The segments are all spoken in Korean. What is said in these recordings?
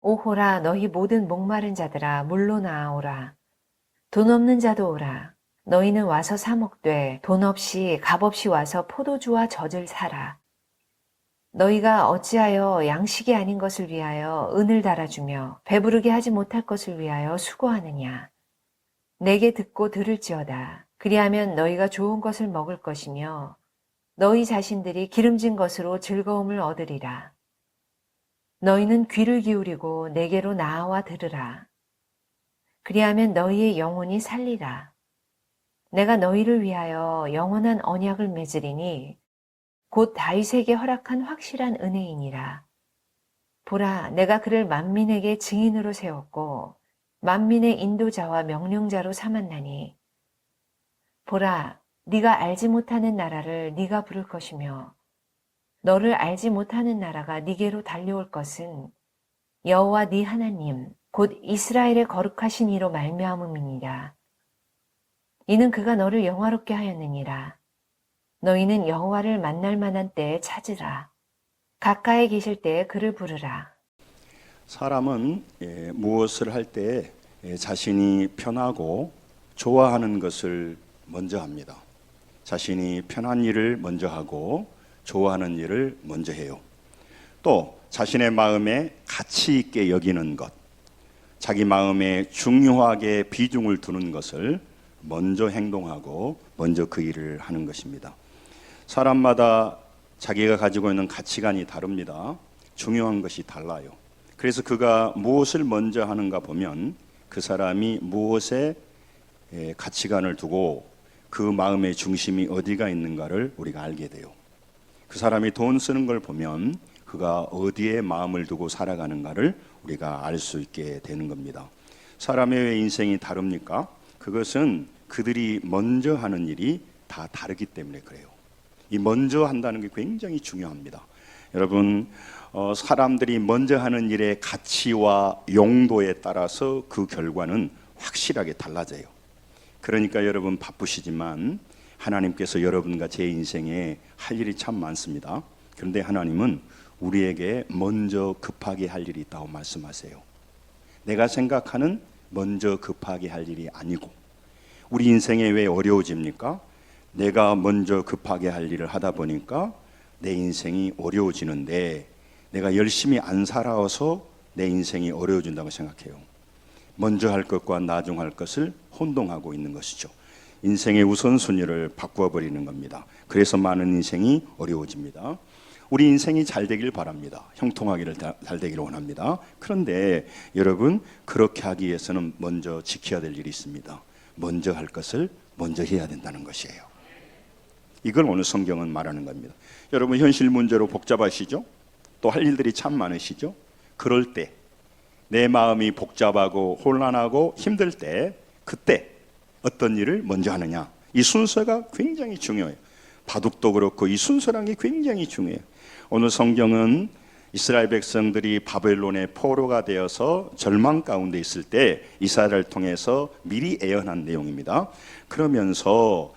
오호라 너희 모든 목마른 자들아 물로 나아오라. 돈 없는 자도 오라. 너희는 와서 사 먹되 돈 없이 값 없이 와서 포도주와 젖을 사라. 너희가 어찌하여 양식이 아닌 것을 위하여 은을 달아주며 배부르게 하지 못할 것을 위하여 수고하느냐. 내게 듣고 들을지어다. 그리하면 너희가 좋은 것을 먹을 것이며 너희 자신들이 기름진 것으로 즐거움을 얻으리라. 너희는 귀를 기울이고 내게로 나아와 들으라. 그리하면 너희의 영혼이 살리라. 내가 너희를 위하여 영원한 언약을 맺으리니 곧 다윗에게 허락한 확실한 은혜이니라. 보라, 내가 그를 만민에게 증인으로 세웠고 만민의 인도자와 명령자로 삼았나니 보라, 네가 알지 못하는 나라를 네가 부를 것이며 너를 알지 못하는 나라가 네게로 달려올 것은 여호와 네 하나님 곧 이스라엘의 거룩하신 이로 말미암음이니라. 이는 그가 너를 영화롭게 하였느니라. 너희는 여호와를 만날 만한 때에 찾으라. 가까이 계실 때에 그를 부르라. 사람은 무엇을 할 때 자신이 편하고 좋아하는 것을 먼저 합니다. 자신이 편한 일을 먼저 하고 좋아하는 일을 먼저 해요. 또 자신의 마음에 가치 있게 여기는 것, 자기 마음에 중요하게 비중을 두는 것을 먼저 행동하고 먼저 그 일을 하는 것입니다. 사람마다 자기가 가지고 있는 가치관이 다릅니다. 중요한 것이 달라요. 그래서 그가 무엇을 먼저 하는가 보면 그 사람이 무엇에 가치관을 두고 그 마음의 중심이 어디가 있는가를 우리가 알게 돼요. 그 사람이 돈 쓰는 걸 보면 그가 어디에 마음을 두고 살아가는가를 우리가 알 수 있게 되는 겁니다. 사람의 왜 인생이 다릅니까? 그것은 그들이 먼저 하는 일이 다 다르기 때문에 그래요. 이 먼저 한다는 게 굉장히 중요합니다. 여러분, 사람들이 먼저 하는 일의 가치와 용도에 따라서 그 결과는 확실하게 달라져요. 그러니까 여러분 바쁘시지만 하나님께서 여러분과 제 인생에 할 일이 참 많습니다. 그런데 하나님은 우리에게 먼저 급하게 할 일이 있다고 말씀하세요. 내가 생각하는 먼저 급하게 할 일이 아니고, 우리 인생에 왜 어려워집니까? 내가 먼저 급하게 할 일을 하다 보니까 내 인생이 어려워지는데, 내가 열심히 안 살아서 내 인생이 어려워진다고 생각해요. 먼저 할 것과 나중 할 것을 혼동하고 있는 것이죠. 인생의 우선순위를 바꾸어버리는 겁니다. 그래서 많은 인생이 어려워집니다. 우리 인생이 잘 되길 바랍니다. 형통하기를 잘 되기를 원합니다. 그런데 여러분, 그렇게 하기 위해서는 먼저 지켜야 될 일이 있습니다. 먼저 할 것을 먼저 해야 된다는 것이에요. 이걸 오늘 성경은 말하는 겁니다. 여러분, 현실 문제로 복잡하시죠? 또 할 일들이 참 많으시죠? 그럴 때, 내 마음이 복잡하고 혼란하고 힘들 때, 그때 어떤 일을 먼저 하느냐, 이 순서가 굉장히 중요해요. 바둑도 그렇고 이 순서라는 게 굉장히 중요해요. 오늘 성경은 이스라엘 백성들이 바벨론의 포로가 되어서 절망 가운데 있을 때 이사야를 통해서 미리 예언한 내용입니다. 그러면서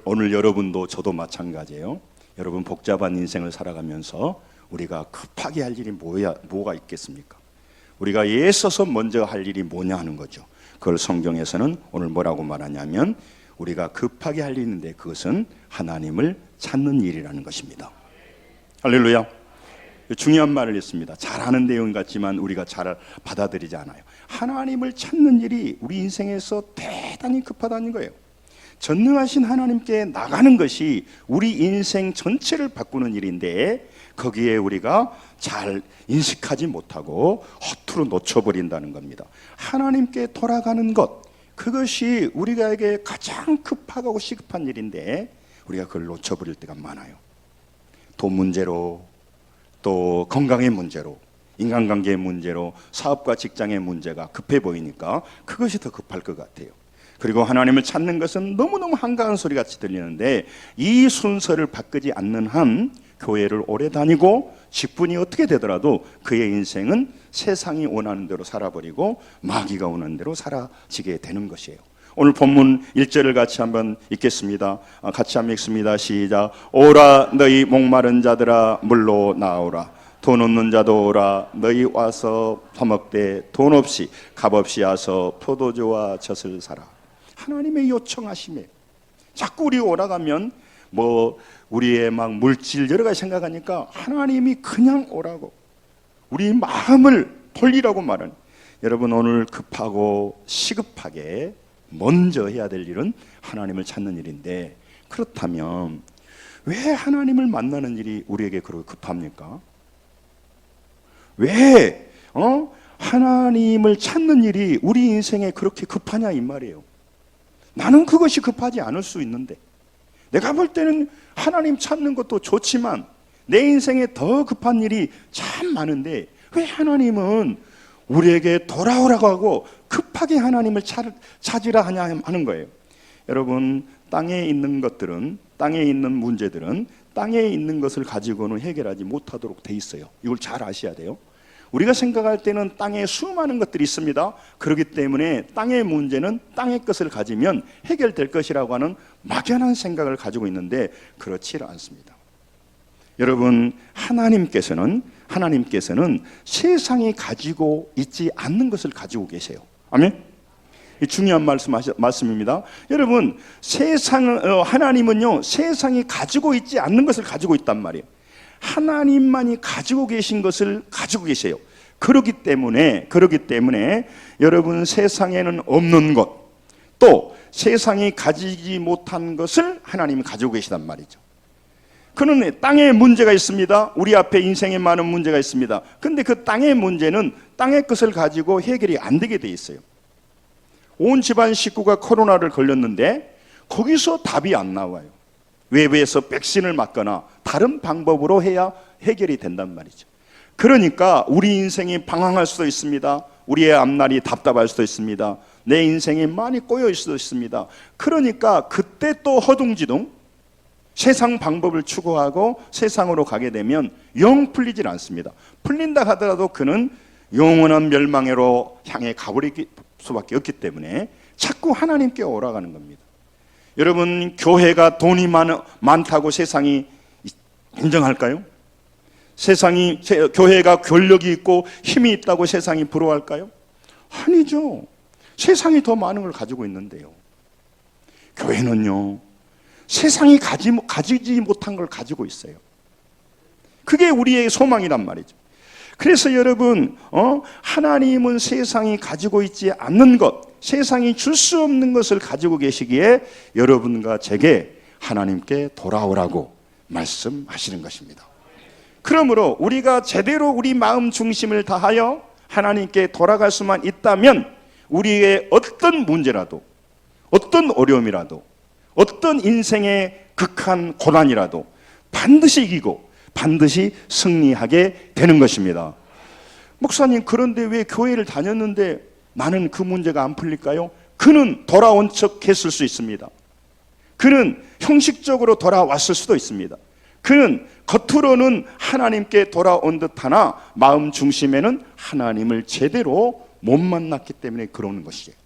오늘 여러분도 저도 마찬가지예요. 여러분, 복잡한 인생을 살아가면서 우리가 급하게 할 일이 뭐가 있겠습니까? 우리가 애써서 먼저 할 일이 뭐냐 하는 거죠. 그걸 성경에서는 오늘 뭐라고 말하냐면, 우리가 급하게 할 일이 있는데 그것은 하나님을 찾는 일이라는 것입니다. 할렐루야. 중요한 말을 했습니다. 잘하는 내용 같지만 우리가 잘 받아들이지 않아요. 하나님을 찾는 일이 우리 인생에서 대단히 급하다는 거예요. 전능하신 하나님께 나가는 것이 우리 인생 전체를 바꾸는 일인데, 거기에 우리가 잘 인식하지 못하고 허투루 놓쳐버린다는 겁니다. 하나님께 돌아가는 것, 그것이 우리에게 가장 급하고 시급한 일인데 우리가 그걸 놓쳐버릴 때가 많아요. 돈 문제로, 또 건강의 문제로, 인간관계의 문제로, 사업과 직장의 문제가 급해 보이니까 그것이 더 급할 것 같아요. 그리고 하나님을 찾는 것은 너무너무 한가한 소리 같이 들리는데, 이 순서를 바꾸지 않는 한 교회를 오래 다니고 직분이 어떻게 되더라도 그의 인생은 세상이 원하는 대로 살아버리고 마귀가 원하는 대로 사라지게 되는 것이에요. 오늘 본문 1절을 같이 한번 읽겠습니다. 같이 한번 읽습니다. 시작. 오라 너희 목마른 자들아 물로 나오라. 돈 없는 자도 오라. 너희 와서 사먹되 돈 없이 값없이 와서 포도주와 젖을 사라. 하나님의 요청하심에 자꾸 우리 오라가면 우리의 막 물질 여러 가지 생각하니까 하나님이 그냥 오라고 우리 마음을 돌리라고 말하는. 여러분, 오늘 급하고 시급하게 먼저 해야 될 일은 하나님을 찾는 일인데, 그렇다면 왜 하나님을 만나는 일이 우리에게 그렇게 급합니까? 왜 하나님을 찾는 일이 우리 인생에 그렇게 급하냐 이 말이에요. 나는 그것이 급하지 않을 수 있는데, 내가 볼 때는 하나님 찾는 것도 좋지만 내 인생에 더 급한 일이 참 많은데 왜 하나님은 우리에게 돌아오라고 하고 급하게 하나님을 찾으라 하는 거예요. 여러분, 땅에 있는 것들은, 땅에 있는 문제들은 땅에 있는 것을 가지고는 해결하지 못하도록 돼 있어요. 이걸 잘 아셔야 돼요. 우리가 생각할 때는 땅에 수많은 것들이 있습니다. 그렇기 때문에 땅의 문제는 땅의 것을 가지면 해결될 것이라고 하는 막연한 생각을 가지고 있는데 그렇지 않습니다. 여러분, 하나님께서는 세상이 가지고 있지 않는 것을 가지고 계세요. 아멘? 중요한 말씀입니다. 여러분, 하나님은요, 세상이 가지고 있지 않는 것을 가지고 있단 말이에요. 하나님만이 가지고 계신 것을 가지고 계세요. 그렇기 때문에 여러분, 세상에는 없는 것, 또 세상이 가지지 못한 것을 하나님이 가지고 계시단 말이죠. 그는 땅에 문제가 있습니다. 우리 앞에 인생에 많은 문제가 있습니다. 근데 그 땅의 문제는 땅의 것을 가지고 해결이 안 되게 돼 있어요. 온 집안 식구가 코로나를 걸렸는데 거기서 답이 안 나와요. 외부에서 백신을 맞거나 다른 방법으로 해야 해결이 된단 말이죠. 그러니까 우리 인생이 방황할 수도 있습니다. 우리의 앞날이 답답할 수도 있습니다. 내 인생이 많이 꼬여 있을 수도 있습니다. 그러니까 그때 또 허둥지둥 세상 방법을 추구하고 세상으로 가게 되면 영 풀리질 않습니다. 풀린다 하더라도 그는 영원한 멸망으로 향해 가버릴 수밖에 없기 때문에 자꾸 하나님께 오라가는 겁니다. 여러분, 교회가 돈이 많다고 세상이 인정할까요? 교회가 권력이 있고 힘이 있다고 세상이 부러워할까요? 아니죠. 세상이 더 많은 걸 가지고 있는데요. 교회는요, 세상이 가지지 못한 걸 가지고 있어요. 그게 우리의 소망이란 말이죠. 그래서 여러분, 하나님은 세상이 가지고 있지 않는 것, 세상이 줄 수 없는 것을 가지고 계시기에 여러분과 제게 하나님께 돌아오라고 말씀하시는 것입니다. 그러므로 우리가 제대로 우리 마음 중심을 다하여 하나님께 돌아갈 수만 있다면 우리의 어떤 문제라도, 어떤 어려움이라도, 어떤 인생의 극한 고난이라도 반드시 이기고 반드시 승리하게 되는 것입니다. 목사님, 그런데 왜 교회를 다녔는데 나는 그 문제가 안 풀릴까요? 그는 돌아온 척 했을 수 있습니다. 그는 형식적으로 돌아왔을 수도 있습니다. 그는 겉으로는 하나님께 돌아온 듯하나 마음 중심에는 하나님을 제대로 못 만났기 때문에 그러는 것이에요.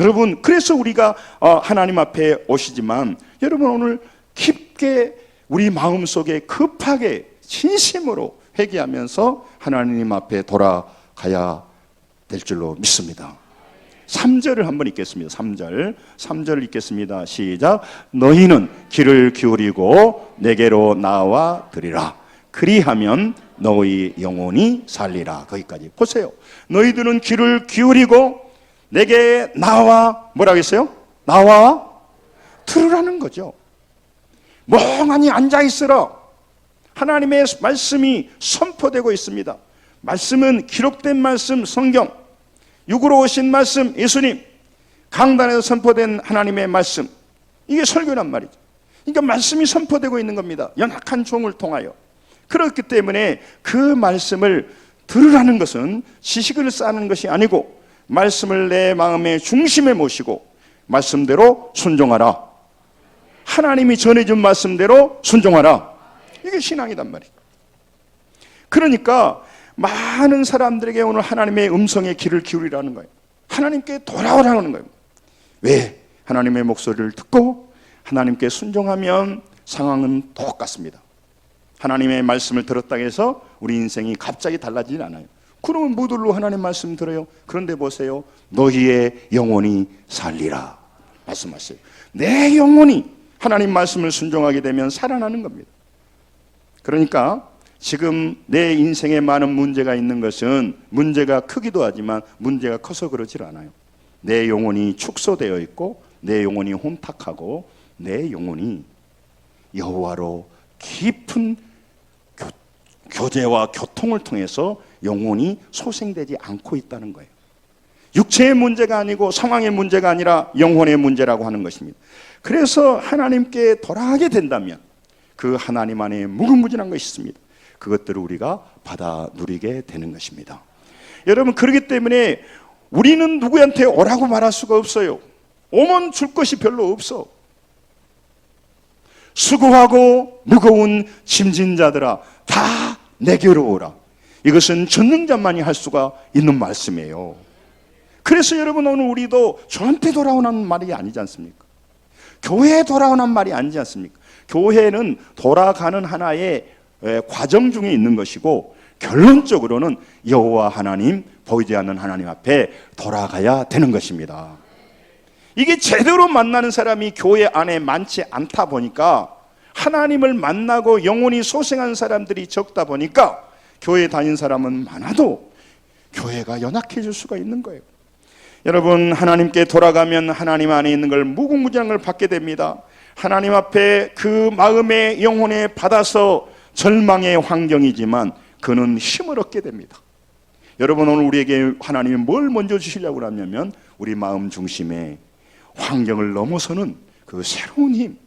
여러분, 그래서 우리가 하나님 앞에 오시지만 여러분, 오늘 깊게 우리 마음속에 급하게 진심으로 회개하면서 하나님 앞에 돌아가야 될 줄로 믿습니다. 3절을 한번 읽겠습니다. 3절 읽겠습니다. 시작. 너희는 귀를 기울이고 내게로 나와 들으라. 그리하면 너희 영혼이 살리라. 거기까지 보세요. 너희들은 귀를 기울이고 내게 나와, 뭐라고 했어요? 나와 들으라는 거죠. 멍하니 앉아있으라. 하나님의 말씀이 선포되고 있습니다. 말씀은 기록된 말씀, 성경, 육으로 오신 말씀, 예수님, 강단에서 선포된 하나님의 말씀, 이게 설교란 말이죠. 그러니까 말씀이 선포되고 있는 겁니다. 연약한 종을 통하여. 그렇기 때문에 그 말씀을 들으라는 것은 지식을 쌓는 것이 아니고 말씀을 내 마음의 중심에 모시고 말씀대로 순종하라. 하나님이 전해준 말씀대로 순종하라. 이게 신앙이란 말이에요. 그러니까 많은 사람들에게 오늘 하나님의 음성에 귀를 기울이라는 거예요. 하나님께 돌아오라는 거예요. 왜? 하나님의 목소리를 듣고 하나님께 순종하면 상황은 똑같습니다. 하나님의 말씀을 들었다고 해서 우리 인생이 갑자기 달라지진 않아요. 그러면 뭐들로 하나님 말씀 들어요? 그런데 보세요. 너희의 영혼이 살리라 말씀하세요. 내 영혼이 하나님 말씀을 순종하게 되면 살아나는 겁니다. 그러니까 지금 내 인생에 많은 문제가 있는 것은 문제가 크기도 하지만 문제가 커서 그러질 않아요. 내 영혼이 축소되어 있고 내 영혼이 혼탁하고 내 영혼이 여호와로 깊은 교제와 교통을 통해서 영혼이 소생되지 않고 있다는 거예요. 육체의 문제가 아니고 상황의 문제가 아니라 영혼의 문제라고 하는 것입니다. 그래서 하나님께 돌아가게 된다면 그 하나님 안에 무궁무진한 것이 있습니다. 그것들을 우리가 받아 누리게 되는 것입니다. 여러분, 그렇기 때문에 우리는 누구한테 오라고 말할 수가 없어요. 오면 줄 것이 별로 없어. 수고하고 무거운 짐진 자들아 다 내게로 오라. 이것은 전능자만이 할 수가 있는 말씀이에요. 그래서 여러분, 오늘 우리도 저한테 돌아오라는 말이 아니지 않습니까? 교회에 돌아오라는 말이 아니지 않습니까? 교회는 돌아가는 하나의 과정 중에 있는 것이고 결론적으로는 여호와 하나님, 보이지 않는 하나님 앞에 돌아가야 되는 것입니다. 이게 제대로 만나는 사람이 교회 안에 많지 않다 보니까, 하나님을 만나고 영혼이 소생한 사람들이 적다 보니까 교회 다닌 사람은 많아도 교회가 연약해질 수가 있는 거예요. 여러분, 하나님께 돌아가면 하나님 안에 있는 걸 무궁무진한 걸 받게 됩니다. 하나님 앞에 그 마음의 영혼에 받아서 절망의 환경이지만 그는 힘을 얻게 됩니다. 여러분, 오늘 우리에게 하나님이 뭘 먼저 주시려고 하냐면 우리 마음 중심에 환경을 넘어서는 그 새로운 힘,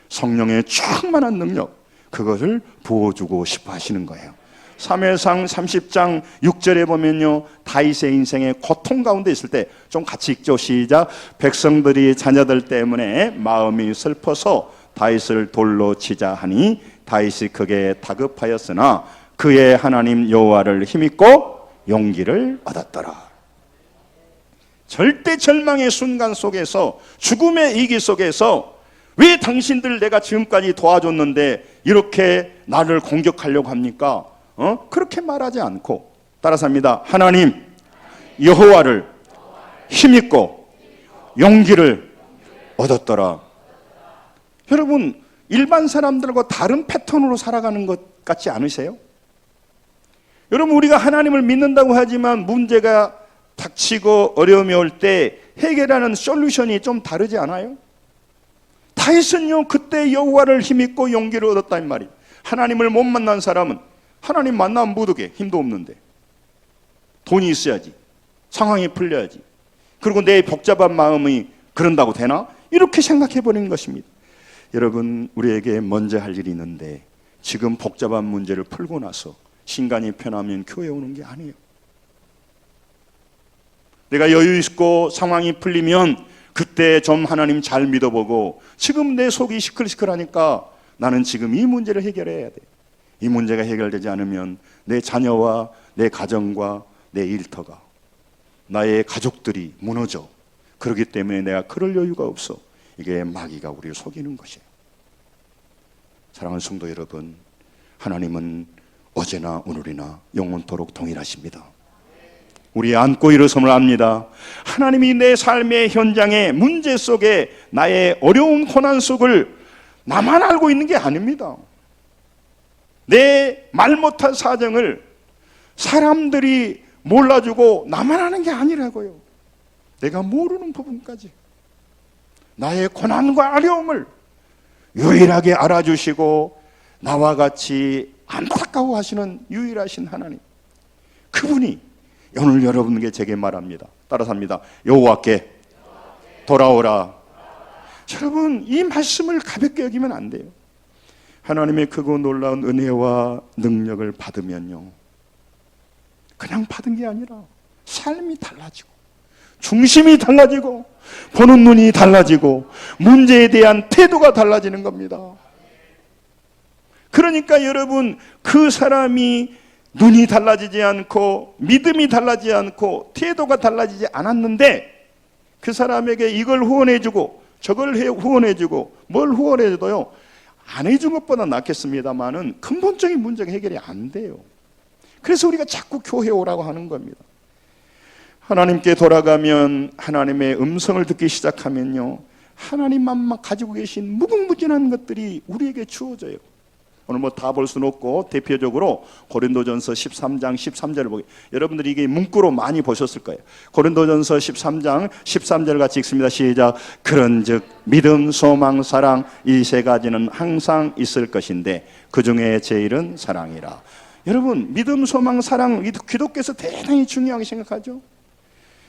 성령의 충만한 능력, 그것을 부어주고 싶어 하시는 거예요. 사무엘상 30장 6절에 보면요, 다윗의 인생의 고통 가운데 있을 때, 좀 같이 읽죠. 시작. 백성들이 자녀들 때문에 마음이 슬퍼서 다윗을 돌로 치자 하니 다윗이 크게 다급하였으나 그의 하나님 여호와를 힘입고 용기를 얻었더라. 절대 절망의 순간 속에서, 죽음의 위기 속에서 왜 당신들 내가 지금까지 도와줬는데 이렇게 나를 공격하려고 합니까? 그렇게 말하지 않고 따라서 합니다. 하나님 여호와를 힘입고 용기를 얻었더라. 여러분, 일반 사람들과 다른 패턴으로 살아가는 것 같지 않으세요? 여러분, 우리가 하나님을 믿는다고 하지만 문제가 닥치고 어려움이 올 때 해결하는 솔루션이 좀 다르지 않아요? 다윗은요, 그때 여호와를 힘입고 용기를 얻었다는 말이에요. 하나님을 못 만난 사람은 하나님 만나면 못 오게, 힘도 없는데 돈이 있어야지, 상황이 풀려야지, 그리고 내 복잡한 마음이 그런다고 되나? 이렇게 생각해 버리는 것입니다. 여러분, 우리에게 먼저 할 일이 있는데 지금 복잡한 문제를 풀고 나서 신간이 편하면 교회 오는 게 아니에요. 내가 여유 있고 상황이 풀리면 그때 좀 하나님 잘 믿어보고, 지금 내 속이 시끌시끌하니까 나는 지금 이 문제를 해결해야 돼. 이 문제가 해결되지 않으면 내 자녀와 내 가정과 내 일터가, 나의 가족들이 무너져. 그렇기 때문에 내가 그럴 여유가 없어. 이게 마귀가 우리를 속이는 것이에요. 사랑하는 성도 여러분, 하나님은 어제나 오늘이나 영원토록 동일하십니다. 우리 안고 일어섬을 압니다. 하나님이 내 삶의 현장의 문제 속에, 나의 어려운 고난 속을 나만 알고 있는 게 아닙니다. 내 말 못할 사정을 사람들이 몰라주고 나만 아는 게 아니라고요. 내가 모르는 부분까지 나의 고난과 어려움을 유일하게 알아주시고 나와 같이 안타까워하시는 유일하신 하나님, 그분이 오늘 여러분에게 제게 말합니다. 따라서 합니다. 여호와께 돌아오라. 여러분, 이 말씀을 가볍게 여기면 안 돼요. 하나님의 크고 놀라운 은혜와 능력을 받으면요, 그냥 받은 게 아니라 삶이 달라지고 중심이 달라지고 보는 눈이 달라지고 문제에 대한 태도가 달라지는 겁니다. 그러니까 여러분, 그 사람이 눈이 달라지지 않고 믿음이 달라지지 않고 태도가 달라지지 않았는데 그 사람에게 이걸 후원해주고 저걸 후원해주고 뭘 후원해줘도요, 안 해준 것보다 낫겠습니다만은 근본적인 문제가 해결이 안 돼요. 그래서 우리가 자꾸 교회 오라고 하는 겁니다. 하나님께 돌아가면, 하나님의 음성을 듣기 시작하면요, 하나님만 가지고 계신 무궁무진한 것들이 우리에게 주어져요. 오늘 뭐 다 볼 수는 없고 대표적으로 고린도전서 13장 13절을 보게, 여러분들이 이게 문구로 많이 보셨을 거예요. 고린도전서 13장 13절 같이 읽습니다. 시작. 그런즉 믿음, 소망, 사랑 이 세 가지는 항상 있을 것인데 그 중에 제일은 사랑이라. 여러분, 믿음, 소망, 사랑, 기독교에서 대단히 중요하게 생각하죠.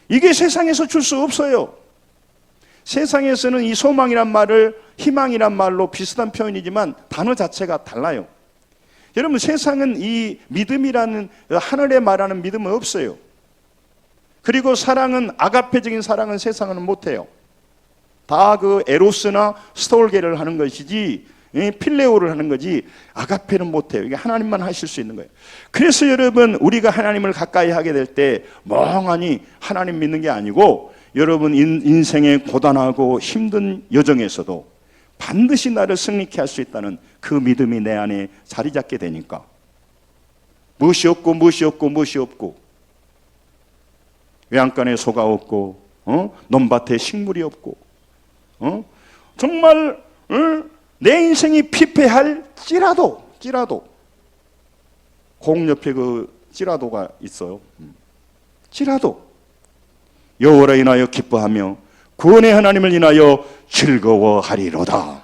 이게 세상에서 줄 수 없어요. 세상에서는 이 소망이란 말을 희망이란 말로 비슷한 표현이지만 단어 자체가 달라요. 여러분, 세상은 이 믿음이라는, 하늘에 말하는 믿음은 없어요. 그리고 사랑은, 아가페적인 사랑은 세상은 못해요. 다 그 에로스나 스톨게를 하는 것이지, 필레오를 하는 거지, 아가페는 못해요. 이게 하나님만 하실 수 있는 거예요. 그래서 여러분, 우리가 하나님을 가까이 하게 될 때 멍하니 하나님 믿는 게 아니고, 여러분 인생의 고단하고 힘든 여정에서도 반드시 나를 승리케 할 수 있다는 그 믿음이 내 안에 자리 잡게 되니까, 무엇이 없고 외양간에 소가 없고, 논밭에 식물이 없고, 정말 내 인생이 피폐할지라도 공 옆에 그 찌라도가 있어요. 찌라도 여호와를 인하여 기뻐하며 구원의 하나님을 인하여 즐거워하리로다.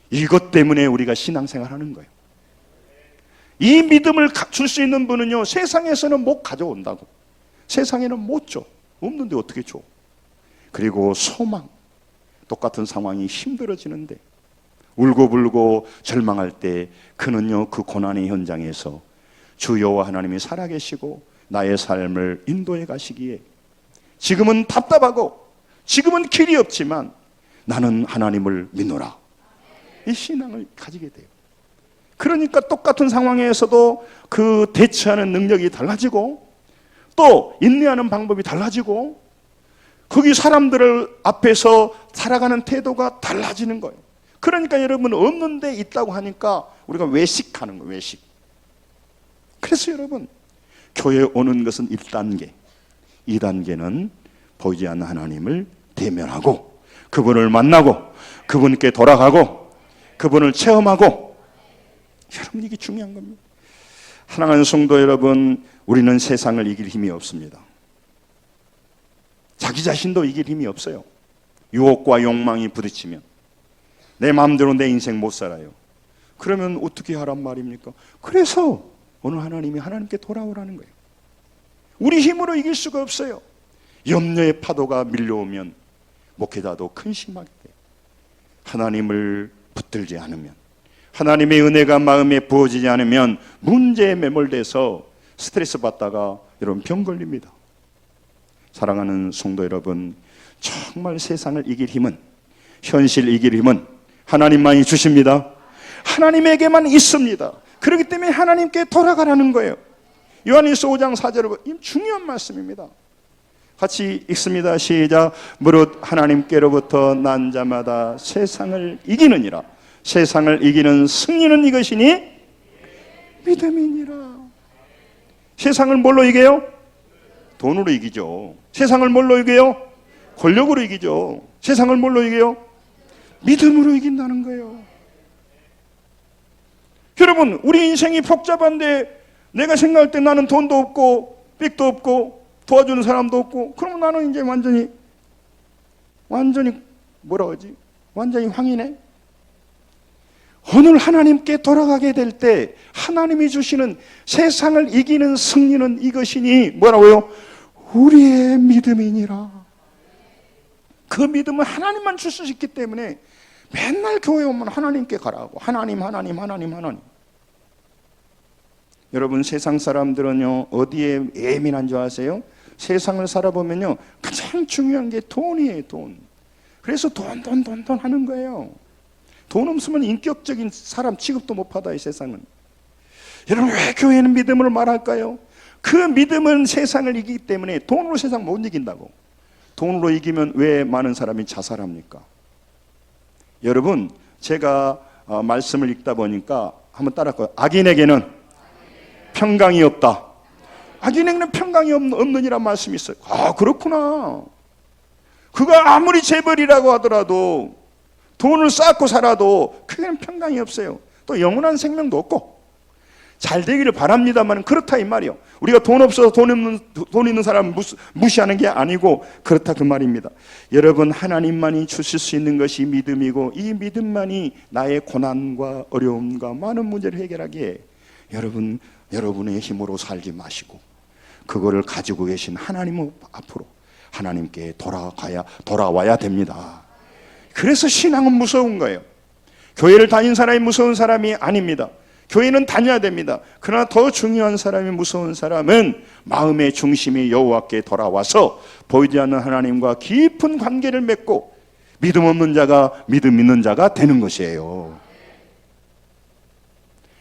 이것 때문에 우리가 신앙생활하는 거예요. 이 믿음을 줄 수 있는 분은요, 세상에서는 못 가져온다고. 세상에는 못 줘. 없는데 어떻게 줘? 그리고 소망. 똑같은 상황이 힘들어지는데, 울고불고 절망할 때 그는요, 그 고난의 현장에서 주 여호와 하나님이 살아계시고 나의 삶을 인도해 가시기에, 지금은 답답하고 지금은 길이 없지만 나는 하나님을 믿노라, 이 신앙을 가지게 돼요. 그러니까 똑같은 상황에서도 그 대처하는 능력이 달라지고, 또 인내하는 방법이 달라지고, 거기 사람들을 앞에서 살아가는 태도가 달라지는 거예요. 그러니까 여러분, 없는데 있다고 하니까 우리가 외식하는 거예요. 외식. 그래서 여러분, 교회에 오는 것은 1단계, 2단계는 보이지 않는 하나님을 대면하고 그분을 만나고 그분께 돌아가고 그분을 체험하고, 여러분, 이게 중요한 겁니다. 사랑하는 성도 여러분, 우리는 세상을 이길 힘이 없습니다. 자기 자신도 이길 힘이 없어요. 유혹과 욕망이 부딪히면 내 마음대로 내 인생 못 살아요. 그러면 어떻게 하란 말입니까? 그래서 오늘 하나님이 하나님께 돌아오라는 거예요. 우리 힘으로 이길 수가 없어요. 염려의 파도가 밀려오면 목회자도 근심하게 돼요. 하나님을 붙들지 않으면, 하나님의 은혜가 마음에 부어지지 않으면 문제에 매몰돼서 스트레스 받다가 여러분 병 걸립니다. 사랑하는 성도 여러분, 정말 세상을 이길 힘은, 현실 이길 힘은 하나님만이 주십니다. 하나님에게만 있습니다. 그렇기 때문에 하나님께 돌아가라는 거예요. 요한일서 5장 4절은 중요한 말씀입니다. 같이 읽습니다. 시작. 무릇 하나님께로부터 난 자마다 세상을 이기느니라. 세상을 이기는 승리는 이것이니 믿음이니라. 세상을 뭘로 이겨요? 돈으로 이기죠. 세상을 뭘로 이겨요? 권력으로 이기죠. 세상을 뭘로 이겨요? 믿음으로 이긴다는 거예요. 여러분, 우리 인생이 복잡한데 내가 생각할 때 나는 돈도 없고 빽도 없고 도와주는 사람도 없고, 그러면 나는 이제 완전히 뭐라 하지? 완전히 황이네. 오늘 하나님께 돌아가게 될 때 하나님이 주시는 세상을 이기는 승리는 이것이니 뭐라고요? 우리의 믿음이니라. 그 믿음은 하나님만 줄 수 있기 때문에 맨날 교회 오면 하나님께 가라고. 하나님. 여러분, 세상 사람들은요, 어디에 예민한 줄 아세요? 세상을 살아보면요, 가장 중요한 게 돈이에요. 돈. 그래서 돈 하는 거예요. 돈 없으면 인격적인 사람 취급도 못 받아요. 세상은. 여러분, 왜 교회는 믿음을 말할까요? 그 믿음은 세상을 이기기 때문에. 돈으로 세상 못 이긴다고. 돈으로 이기면 왜 많은 사람이 자살합니까? 여러분, 제가 말씀을 읽다 보니까 한번 따라할까요? 악인에게는 평강이 없다. 악인에게는 평강이 없느니란 말씀이 있어요. 아, 그렇구나. 그가 아무리 재벌이라고 하더라도, 돈을 쌓고 살아도 그게는 평강이 없어요. 또 영원한 생명도 없고, 잘 되기를 바랍니다만 그렇다 이 말이요. 우리가 돈 없어서 돈 있는 사람 무시하는 게 아니고 그렇다 그 말입니다. 여러분, 하나님만이 주실 수 있는 것이 믿음이고, 이 믿음만이 나의 고난과 어려움과 많은 문제를 해결하기에 여러분의 힘으로 살지 마시고 그거를 가지고 계신 하나님 앞으로 하나님께 돌아와야 됩니다. 그래서 신앙은 무서운 거예요. 교회를 다닌 사람이 무서운 사람이 아닙니다. 교회는 다녀야 됩니다. 그러나 더 중요한 사람이, 무서운 사람은 마음의 중심이 여호와께 돌아와서 보이지 않는 하나님과 깊은 관계를 맺고 믿음 없는 자가 믿음 있는 자가 되는 것이에요.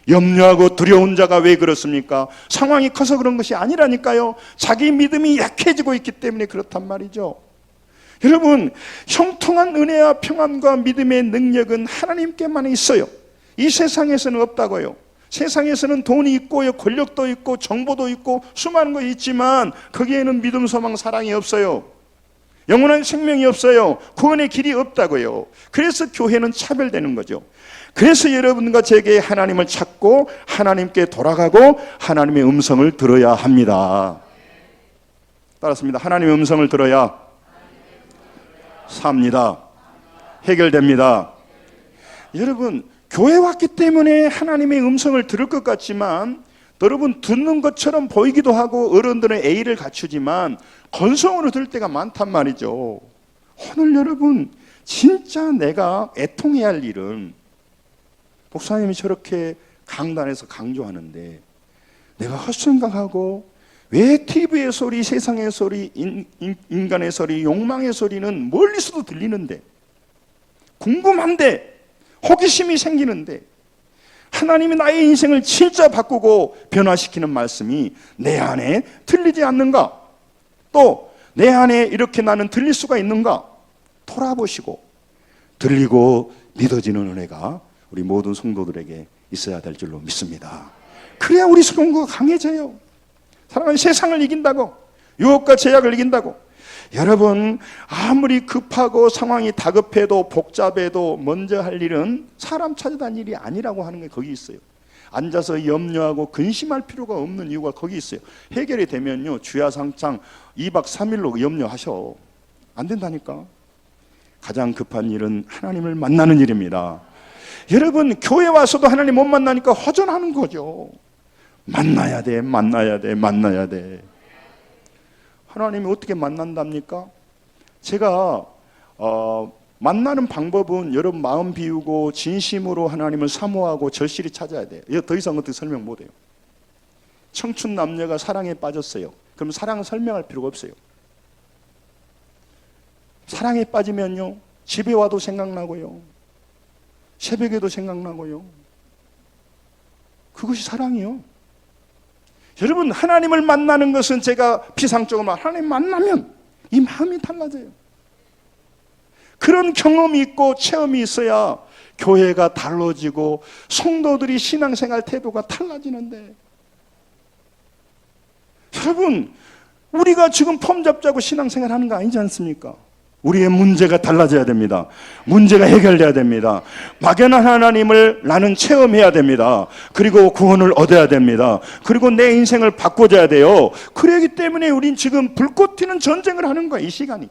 염려하고 두려운 자가 왜 그렇습니까? 상황이 커서 그런 것이 아니라니까요. 자기 믿음이 약해지고 있기 때문에 그렇단 말이죠. 여러분, 형통한 은혜와 평안과 믿음의 능력은 하나님께만 있어요. 이 세상에서는 없다고요. 세상에서는 돈이 있고요, 권력도 있고 정보도 있고 수많은 것이 있지만 거기에는 믿음, 소망, 사랑이 없어요. 영원한 생명이 없어요. 구원의 길이 없다고요. 그래서 교회는 차별되는 거죠. 그래서 여러분과 제게 하나님을 찾고 하나님께 돌아가고 하나님의 음성을 들어야 합니다. 따랐습니다. 하나님의 음성을 들어야 삽니다. 해결됩니다. 여러분, 교회 왔기 때문에 하나님의 음성을 들을 것 같지만, 여러분, 듣는 것처럼 보이기도 하고 어른들은 예의를 갖추지만 건성으로 들을 때가 많단 말이죠. 오늘 여러분, 진짜 내가 애통해야 할 일은, 목사님이 저렇게 강단에서 강조하는데 내가 헛생각하고 왜 TV의 소리, 세상의 소리, 인간의 소리, 욕망의 소리는 멀리서도 들리는데, 궁금한데, 호기심이 생기는데, 하나님이 나의 인생을 진짜 바꾸고 변화시키는 말씀이 내 안에 들리지 않는가? 또 내 안에 이렇게 나는 들릴 수가 있는가? 돌아보시고 들리고 믿어지는 은혜가 우리 모든 성도들에게 있어야 될 줄로 믿습니다. 그래야 우리 성도가 강해져요. 사랑하는, 세상을 이긴다고, 유혹과 제약을 이긴다고. 여러분, 아무리 급하고 상황이 다급해도 복잡해도 먼저 할 일은 사람 찾아다닐 일이 아니라고 하는 게 거기 있어요. 앉아서 염려하고 근심할 필요가 없는 이유가 거기 있어요. 해결이 되면요, 주야상창 2박 3일로 염려하셔. 안 된다니까. 가장 급한 일은 하나님을 만나는 일입니다. 여러분, 교회 와서도 하나님 못 만나니까 허전하는 거죠. 만나야 돼. 하나님이 어떻게 만난답니까? 제가 만나는 방법은 여러분 마음 비우고 진심으로 하나님을 사모하고 절실히 찾아야 돼요. 이거 더 이상 어떻게 설명 못해요. 청춘 남녀가 사랑에 빠졌어요. 그럼 사랑은 설명할 필요가 없어요. 사랑에 빠지면요, 집에 와도 생각나고요, 새벽에도 생각나고요. 그것이 사랑이요. 여러분, 하나님을 만나는 것은, 제가 피상적으로 말, 하나님 만나면 이 마음이 달라져요. 그런 경험이 있고 체험이 있어야 교회가 달라지고 성도들이 신앙생활 태도가 달라지는데, 여러분, 우리가 지금 폼 잡자고 신앙생활 하는 거 아니지 않습니까? 우리의 문제가 달라져야 됩니다. 문제가 해결돼야 됩니다. 막연한 하나님을 나는 체험해야 됩니다. 그리고 구원을 얻어야 됩니다. 그리고 내 인생을 바꿔줘야 돼요. 그러기 때문에 우린 지금 불꽃 튀는 전쟁을 하는 거야, 이 시간이.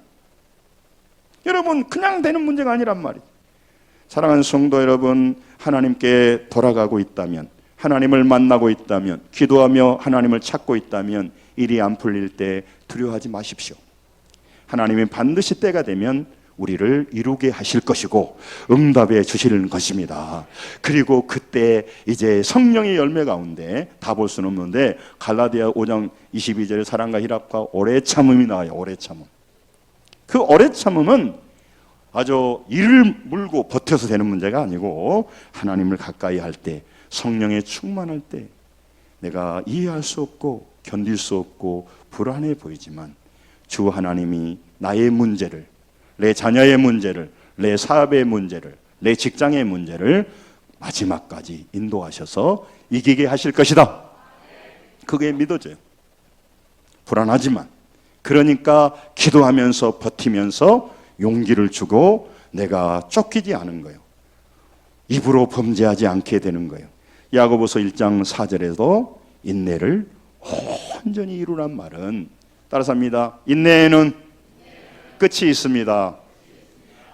여러분, 그냥 되는 문제가 아니란 말이에요. 사랑하는 성도 여러분, 하나님께 돌아가고 있다면, 하나님을 만나고 있다면, 기도하며 하나님을 찾고 있다면, 일이 안 풀릴 때 두려워하지 마십시오. 하나님이 반드시 때가 되면 우리를 이루게 하실 것이고 응답해 주시는 것입니다. 그리고 그때 이제 성령의 열매 가운데 다 볼 수는 없는데, 갈라디아 5장 22절에 사랑과 희락과 오래 참음이 나와요. 오래 참음. 그 오래 참음은 아주 이를 물고 버텨서 되는 문제가 아니고, 하나님을 가까이 할 때, 성령에 충만할 때, 내가 이해할 수 없고 견딜 수 없고 불안해 보이지만 주 하나님이 나의 문제를, 내 자녀의 문제를, 내 사업의 문제를, 내 직장의 문제를 마지막까지 인도하셔서 이기게 하실 것이다. 그게 믿어져요. 불안하지만, 그러니까 기도하면서 버티면서 용기를 주고 내가 쫓기지 않은 거예요. 입으로 범죄하지 않게 되는 거예요. 야고보서 1장 4절에도 인내를 온전히 이루란 말은, 따라서 합니다. 인내에는 끝이 있습니다.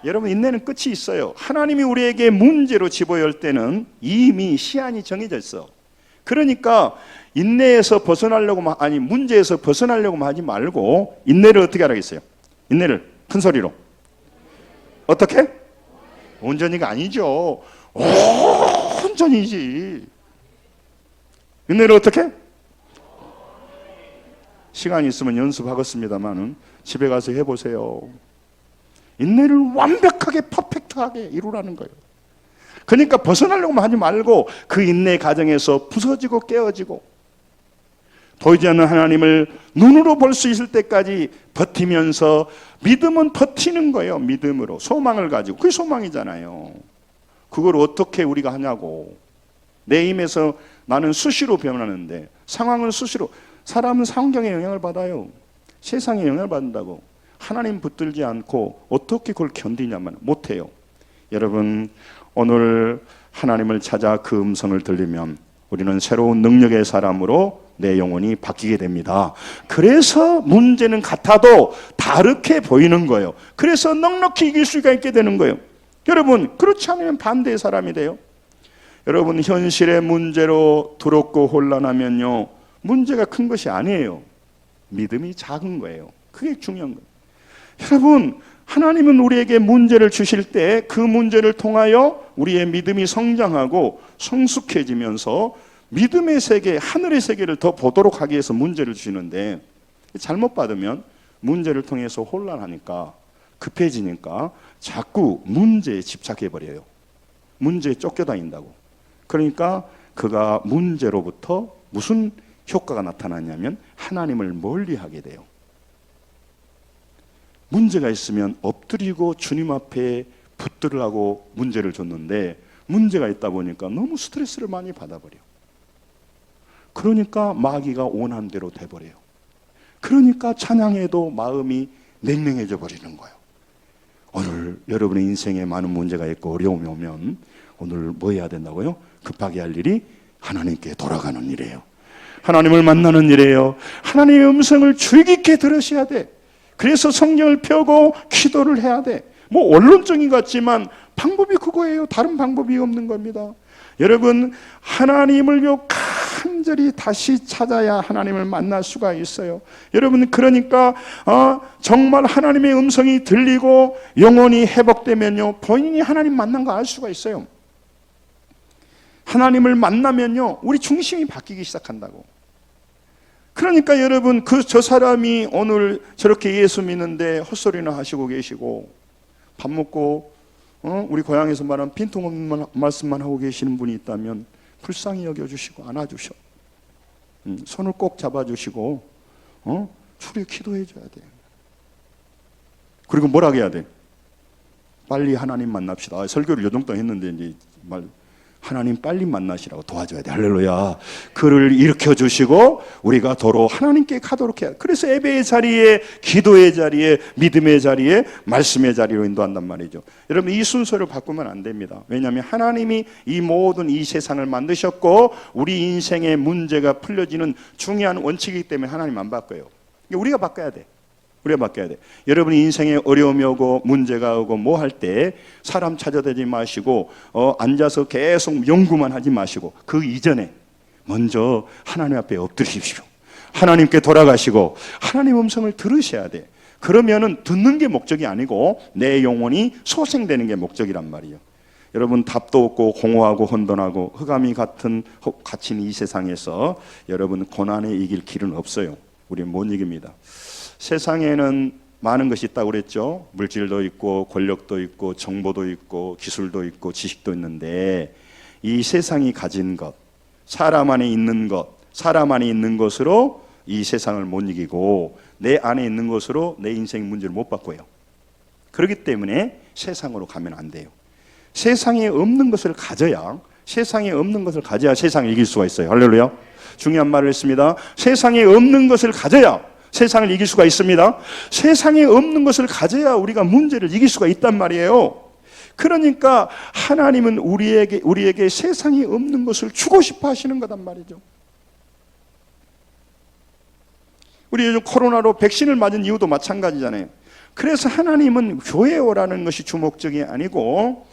여러분, 인내는 끝이 있어요. 하나님이 우리에게 문제로 집어열 때는 이미 시한이 정해져 있어. 그러니까 인내에서 벗어나려고, 문제에서 벗어나려고 하지 말고 인내를 어떻게 하라겠어요? 인내를 큰 소리로 어떻게? 온전히가 아니죠. 온전히지. 인내를 어떻게? 시간이 있으면 연습하겠습니다만은 집에 가서 해보세요. 인내를 완벽하게 퍼펙트하게 이루라는 거예요. 그러니까 벗어나려고 하지 말고 그 인내 과정에서 부서지고 깨어지고 보이지 않는 하나님을 눈으로 볼 수 있을 때까지 버티면서, 믿음은 버티는 거예요. 믿음으로 소망을 가지고. 그게 소망이잖아요. 그걸 어떻게 우리가 하냐고. 내 힘에서 나는 수시로 변하는데 상황은 수시로, 사람은 환경에 영향을 받아요. 세상에 영향을 받는다고 하나님 붙들지 않고 어떻게 그걸 견디냐면 못해요. 여러분, 오늘 하나님을 찾아 그 음성을 들리면 우리는 새로운 능력의 사람으로 내 영혼이 바뀌게 됩니다. 그래서 문제는 같아도 다르게 보이는 거예요. 그래서 넉넉히 이길 수가 있게 되는 거예요. 여러분, 그렇지 않으면 반대의 사람이 돼요. 여러분, 현실의 문제로 두렵고 혼란하면요, 문제가 큰 것이 아니에요. 믿음이 작은 거예요. 그게 중요한 거예요. 여러분, 하나님은 우리에게 문제를 주실 때 그 문제를 통하여 우리의 믿음이 성장하고 성숙해지면서 믿음의 세계, 하늘의 세계를 더 보도록 하기 위해서 문제를 주시는데, 잘못 받으면 문제를 통해서 혼란하니까, 급해지니까 자꾸 문제에 집착해 버려요. 문제에 쫓겨다닌다고. 그러니까 그가 문제로부터 무슨 효과가 나타나냐면 하나님을 멀리하게 돼요. 문제가 있으면 엎드리고 주님 앞에 붙들으라고 문제를 줬는데, 문제가 있다 보니까 너무 스트레스를 많이 받아버려. 그러니까 마귀가 원하는 대로 돼버려요. 그러니까 찬양해도 마음이 냉랭해져 버리는 거예요. 오늘 여러분의 인생에 많은 문제가 있고 어려움이 오면 오늘 뭐 해야 된다고요? 급하게 할 일이 하나님께 돌아가는 일이에요. 하나님을 만나는 일이에요. 하나님의 음성을 주의 깊게 들으셔야 돼. 그래서 성경을 펴고 기도를 해야 돼. 뭐 원론적인 것 같지만 방법이 그거예요. 다른 방법이 없는 겁니다. 여러분, 하나님을요 간절히 다시 찾아야 하나님을 만날 수가 있어요. 여러분, 그러니까 정말 하나님의 음성이 들리고 영혼이 회복되면요, 본인이 하나님 만난 거 알 수가 있어요. 하나님을 만나면요, 우리 중심이 바뀌기 시작한다고. 그러니까 여러분, 저 사람이 오늘 저렇게 예수 믿는데 헛소리나 하시고 계시고, 밥 먹고 우리 고향에서 말하는 빈통 없는 말씀만 하고 계시는 분이 있다면 불쌍히 여겨주시고 안아주셔. 손을 꼭 잡아주시고 주를 기도해 줘야 돼. 그리고 뭐라고 해야 돼? 빨리 하나님 만납시다. 설교를 요 정도 했는데 이제 하나님 빨리 만나시라고 도와줘야 돼. 할렐루야. 그를 일으켜 주시고 우리가 도로 하나님께 가도록 해야 돼. 그래서 예배의 자리에, 기도의 자리에, 믿음의 자리에, 말씀의 자리로 인도한단 말이죠. 여러분, 이 순서를 바꾸면 안 됩니다. 왜냐하면 하나님이 이 모든 이 세상을 만드셨고 우리 인생의 문제가 풀려지는 중요한 원칙이기 때문에 하나님 안 바꿔요. 우리가 바꿔야 돼. 우리가 바뀌어야 돼. 여러분이 인생에 어려움이 오고 문제가 오고 뭐 할 때 사람 찾아대지 마시고 앉아서 계속 연구만 하지 마시고 그 이전에 먼저 하나님 앞에 엎드리십시오. 하나님께 돌아가시고 하나님 음성을 들으셔야 돼. 그러면은 듣는 게 목적이 아니고 내 영혼이 소생되는 게 목적이란 말이에요. 여러분, 답도 없고 공허하고 혼돈하고 흑암이 갇힌 이 세상에서 여러분 고난에 이길 길은 없어요. 우리는 못 이깁니다. 세상에는 많은 것이 있다고 그랬죠. 물질도 있고 권력도 있고 정보도 있고 기술도 있고 지식도 있는데 이 세상이 가진 것, 사람 안에 있는 것, 사람 안에 있는 것으로 이 세상을 못 이기고 내 안에 있는 것으로 내 인생 문제를 못 바꿔요. 그렇기 때문에 세상으로 가면 안 돼요. 세상에 없는 것을 가져야 세상에 없는 것을 가져야 세상을 이길 수가 있어요. 할렐루야. 중요한 말을 했습니다. 세상에 없는 것을 가져야 세상을 이길 수가 있습니다. 세상에 없는 것을 가져야 우리가 문제를 이길 수가 있단 말이에요. 그러니까 하나님은 우리에게 세상에 없는 것을 주고 싶어 하시는 거단 말이죠. 우리 요즘 코로나로 백신을 맞은 이유도 마찬가지잖아요. 그래서 하나님은 교회에 오라는 것이 주 목적이 아니고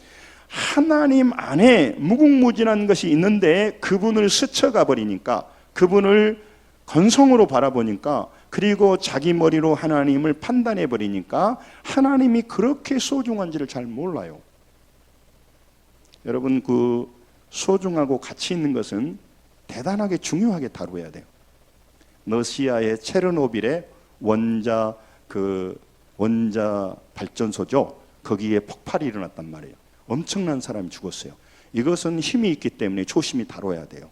하나님 안에 무궁무진한 것이 있는데 그분을 스쳐가 버리니까, 그분을 건성으로 바라보니까, 그리고 자기 머리로 하나님을 판단해 버리니까 하나님이 그렇게 소중한지를 잘 몰라요. 여러분, 그 소중하고 가치 있는 것은 대단하게 중요하게 다루어야 돼요. 러시아의 체르노빌의 원자 발전소죠. 거기에 폭발이 일어났단 말이에요. 엄청난 사람이 죽었어요. 이것은 힘이 있기 때문에 조심히 다뤄야 돼요.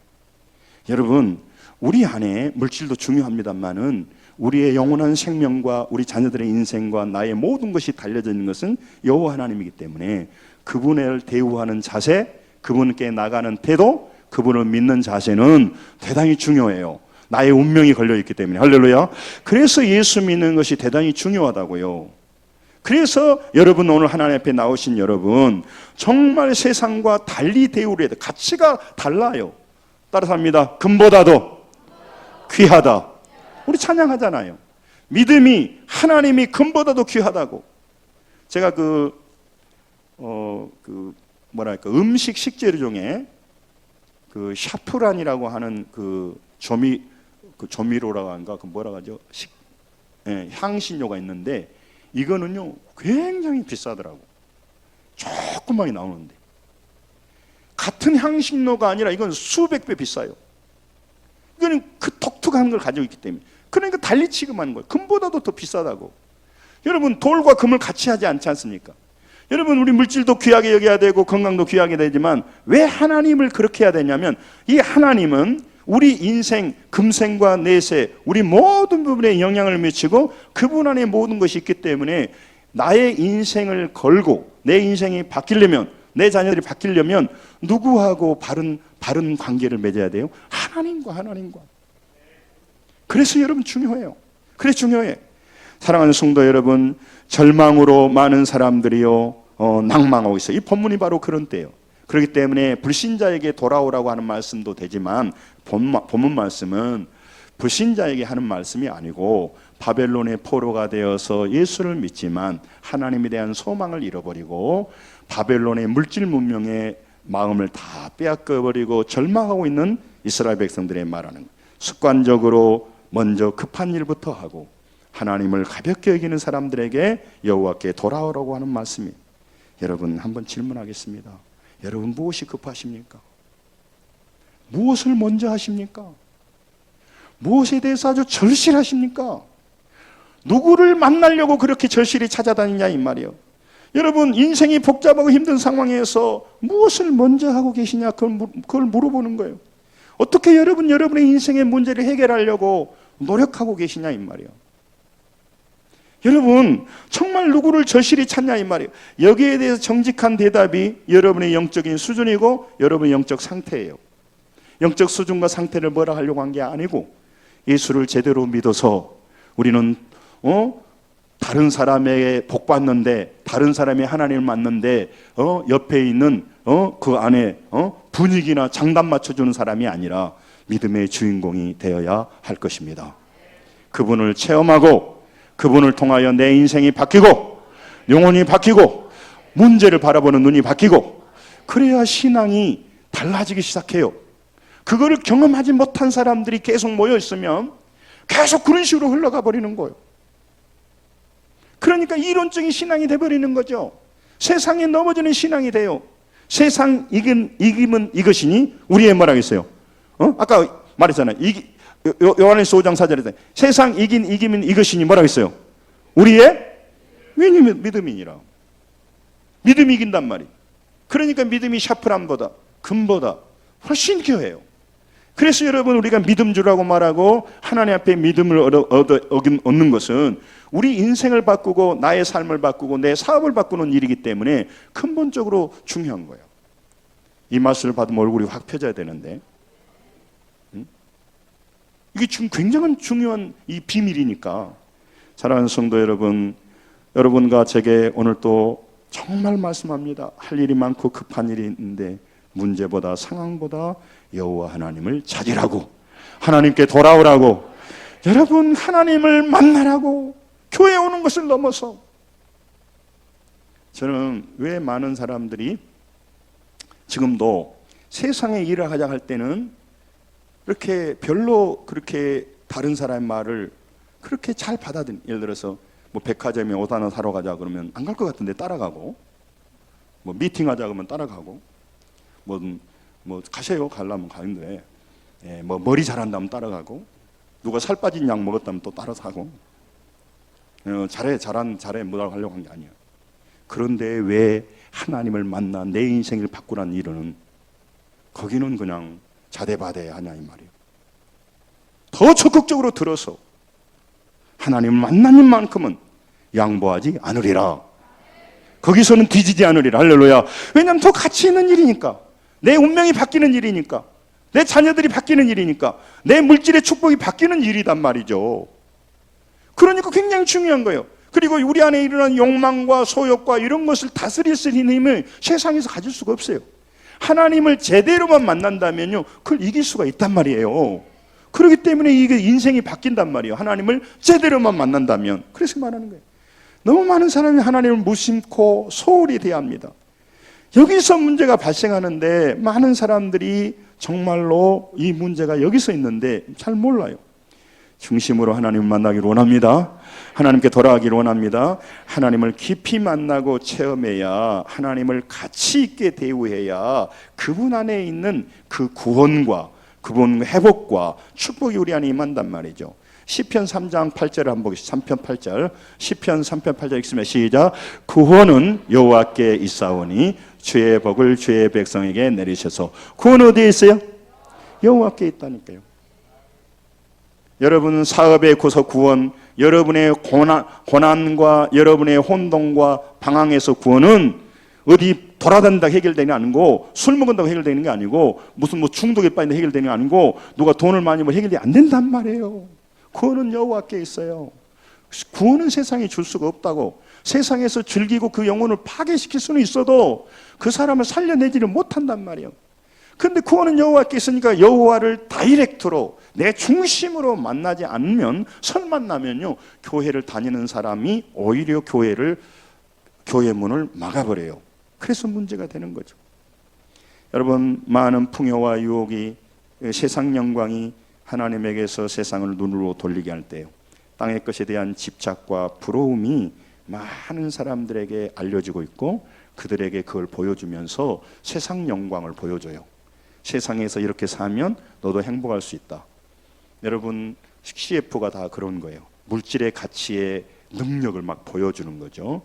여러분, 우리 안에 물질도 중요합니다만은 우리의 영원한 생명과 우리 자녀들의 인생과 나의 모든 것이 달려져 있는 것은 여호와 하나님이기 때문에 그분을 대우하는 자세, 그분께 나가는 태도, 그분을 믿는 자세는 대단히 중요해요. 나의 운명이 걸려있기 때문에. 할렐루야. 그래서 예수 믿는 것이 대단히 중요하다고요. 그래서 여러분, 오늘 하나님 앞에 나오신 여러분, 정말 세상과 달리 대우를 해야 돼. 가치가 달라요. 따라서 합니다. 금보다도 귀하다. 우리 찬양하잖아요. 믿음이, 하나님이 금보다도 귀하다고. 제가 음식 식재료 중에 그 샤프란이라고 하는 조미료라고 하는가, 뭐라고 하죠? 향신료가 있는데, 이거는요 굉장히 비싸더라고. 조그맣게 나오는데 같은 향신료가 아니라 이건 수백 배 비싸요. 이거는 그 독특한 걸 가지고 있기 때문에. 그러니까 달리 취급하는 거예요. 금보다도 더 비싸다고. 여러분, 돌과 금을 같이 하지 않지 않습니까? 여러분, 우리 물질도 귀하게 여겨야 되고 건강도 귀하게 되지만 왜 하나님을 그렇게 해야 되냐면, 이 하나님은 우리 인생, 금생과 내세, 우리 모든 부분에 영향을 미치고 그분 안에 모든 것이 있기 때문에 나의 인생을 걸고 내 인생이 바뀌려면, 내 자녀들이 바뀌려면 누구하고 바른 관계를 맺어야 돼요? 하나님과. 그래서 여러분 중요해요. 그래 중요해. 사랑하는 성도 여러분, 절망으로 많은 사람들이요 낭망하고 있어요. 이 본문이 바로 그런 때예요. 그렇기 때문에 불신자에게 돌아오라고 하는 말씀도 되지만 본문 말씀은 불신자에게 하는 말씀이 아니고 바벨론의 포로가 되어서 예수를 믿지만 하나님에 대한 소망을 잃어버리고 바벨론의 물질 문명의 마음을 다 빼앗겨버리고 절망하고 있는 이스라엘 백성들의 말하는, 습관적으로 먼저 급한 일부터 하고 하나님을 가볍게 여기는 사람들에게 여호와께 돌아오라고 하는 말씀이. 여러분, 한번 질문하겠습니다. 여러분, 무엇이 급하십니까? 무엇을 먼저 하십니까? 무엇에 대해서 아주 절실하십니까? 누구를 만나려고 그렇게 절실히 찾아다니냐 이 말이에요. 여러분, 인생이 복잡하고 힘든 상황에서 무엇을 먼저 하고 계시냐, 그걸 물어보는 거예요. 어떻게 여러분의 인생의 문제를 해결하려고 노력하고 계시냐 이 말이에요. 여러분, 정말 누구를 절실히 찾냐 이 말이에요. 여기에 대해서 정직한 대답이 여러분의 영적인 수준이고 여러분의 영적 상태예요. 영적 수준과 상태를 뭐라 하려고 한 게 아니고, 예수를 제대로 믿어서 우리는 다른 사람에게 복 받는데, 다른 사람이 하나님을 만는데 옆에 있는 그 안에 분위기나 장단 맞춰주는 사람이 아니라 믿음의 주인공이 되어야 할 것입니다. 그분을 체험하고 그분을 통하여 내 인생이 바뀌고 영혼이 바뀌고 문제를 바라보는 눈이 바뀌고, 그래야 신앙이 달라지기 시작해요. 그거를 경험하지 못한 사람들이 계속 모여 있으면 계속 그런 식으로 흘러가 버리는 거예요. 그러니까 이론적인 신앙이 돼버리는 거죠. 세상에 넘어지는 신앙이 돼요. 세상 이기면 이것이니 우리의 뭐라겠어요? 아까 말했잖아요. 요한일서 5장 4절에 세상 이기면 이것이니 뭐라겠어요? 우리의 믿음이니라. 믿음이 이긴단 말이에요. 그러니까 믿음이 샤프란보다, 금보다 훨씬 귀해요. 그래서 여러분, 우리가 믿음주라고 말하고 하나님 앞에 믿음을 얻는 것은 우리 인생을 바꾸고 나의 삶을 바꾸고 내 사업을 바꾸는 일이기 때문에 근본적으로 중요한 거예요. 이 말씀을 받으면 얼굴이 확 펴져야 되는데, 이게 지금 굉장히 중요한 이 비밀이니까. 사랑하는 성도 여러분, 여러분과 제게 오늘 또 정말 말씀합니다. 할 일이 많고 급한 일이 있는데 문제보다 상황보다 여호와 하나님을 찾으라고, 하나님께 돌아오라고, 여러분 하나님을 만나라고, 교회 오는 것을 넘어서. 저는 왜 많은 사람들이 지금도 세상에 일을 하자 할 때는 이렇게 별로 그렇게 다른 사람의 말을 그렇게 잘 받아들인, 예를 들어서 뭐 백화점에 옷 하나 사러 가자 그러면 안 갈 것 같은데 따라가고, 뭐 미팅하자 그러면 따라가고, 뭐 가세요 가려면 가는데, 뭐 머리 잘한다면 따라가고, 누가 살 빠진 약 먹었다면 또 따라서 하고, 잘해 뭐라고 하려고 한 게 아니야. 그런데 왜 하나님을 만나 내 인생을 바꾸라는 일은 거기는 그냥 자대바대 하냐 이 말이에요. 더 적극적으로 들어서 하나님을 만나는 만큼은 양보하지 않으리라. 거기서는 뒤지지 않으리라. 할렐루야. 왜냐하면 더 가치 있는 일이니까, 내 운명이 바뀌는 일이니까, 내 자녀들이 바뀌는 일이니까, 내 물질의 축복이 바뀌는 일이단 말이죠. 그러니까 굉장히 중요한 거예요. 그리고 우리 안에 일어난 욕망과 소욕과 이런 것을 다스릴 수 있는 힘을 세상에서 가질 수가 없어요. 하나님을 제대로만 만난다면요, 그걸 이길 수가 있단 말이에요. 그렇기 때문에 이게 인생이 바뀐단 말이에요. 하나님을 제대로만 만난다면. 그래서 말하는 거예요. 너무 많은 사람이 하나님을 무심코 소홀히 대합니다. 여기서 문제가 발생하는데 많은 사람들이 정말로 이 문제가 여기서 있는데 잘 몰라요. 중심으로 하나님을 만나기를 원합니다. 하나님께 돌아가기를 원합니다. 하나님을 깊이 만나고 체험해야, 하나님을 가치 있게 대우해야 그분 안에 있는 그 구원과 그분 회복과 축복이 우리 안에 임한단 말이죠. 시편 3장 8절을 한번 보겠습니다. 3편 8절, 시편 3편 8절 읽으면 시작. 구원은 여호와께 있사오니 주의 복을 주의 백성에게 내리셔서. 구원 어디에 있어요? 여호와께 있다니까요. 여러분 사업에 고서 구원, 여러분의 고난과 여러분의 혼동과 방황에서 구원은 어디 돌아다닌다 해결되는 게 아니고, 술 먹은다고 해결되는 게 아니고, 무슨 뭐 중독에 빠진다 해결되는 게 아니고, 누가 돈을 많이 벌 해결이 안 된단 말이에요. 구원은 여호와께 있어요. 구원은 세상에 줄 수가 없다고. 세상에서 즐기고 그 영혼을 파괴시킬 수는 있어도 그 사람을 살려내지를 못한단 말이에요. 그런데 구원은 여호와께 있으니까 여호와를 다이렉트로 내 중심으로 만나지 않으면, 설 만나면요, 교회를 다니는 사람이 오히려 교회 문을 막아버려요. 그래서 문제가 되는 거죠. 여러분, 많은 풍요와 유혹이, 세상 영광이 하나님에게서 세상을 눈으로 돌리게 할 때요, 땅의 것에 대한 집착과 부러움이 많은 사람들에게 알려지고 있고, 그들에게 그걸 보여주면서 세상 영광을 보여줘요. 세상에서 이렇게 사면 너도 행복할 수 있다. 여러분, CF가 다 그런 거예요. 물질의 가치의 능력을 막 보여주는 거죠.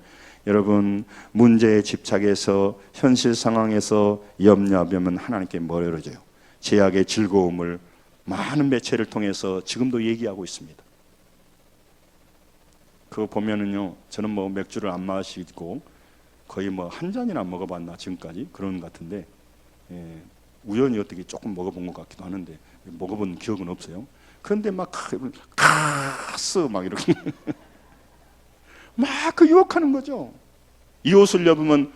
여러분, 문제에 집착해서 현실 상황에서 염려하면 하나님께 멀어져요. 제약의 즐거움을 많은 매체를 통해서 지금도 얘기하고 있습니다. 그거 보면은요, 저는 뭐 맥주를 안 마시고 거의 뭐 한 잔이나 먹어봤나 지금까지, 그런 것 같은데, 우연히 어떻게 조금 먹어본 것 같기도 하는데 먹어본 기억은 없어요. 그런데 막 카스 막 이렇게 막 그 유혹하는 거죠. 이 옷을 입으면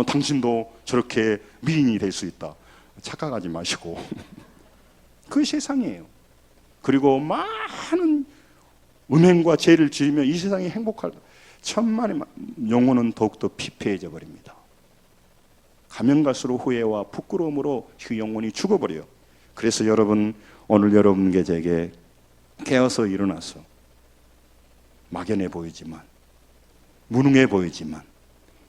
당신도 저렇게 미인이 될 수 있다. 착각하지 마시고 그 세상이에요. 그리고 많은 음행과 죄를 지으면 이 세상이 행복할, 천만의 영혼은 더욱더 피폐해져 버립니다. 가면 갈수록 후회와 부끄러움으로 그 영혼이 죽어버려요. 그래서 여러분, 오늘 여러분께 제게 깨어서 일어나서, 막연해 보이지만, 무능해 보이지만,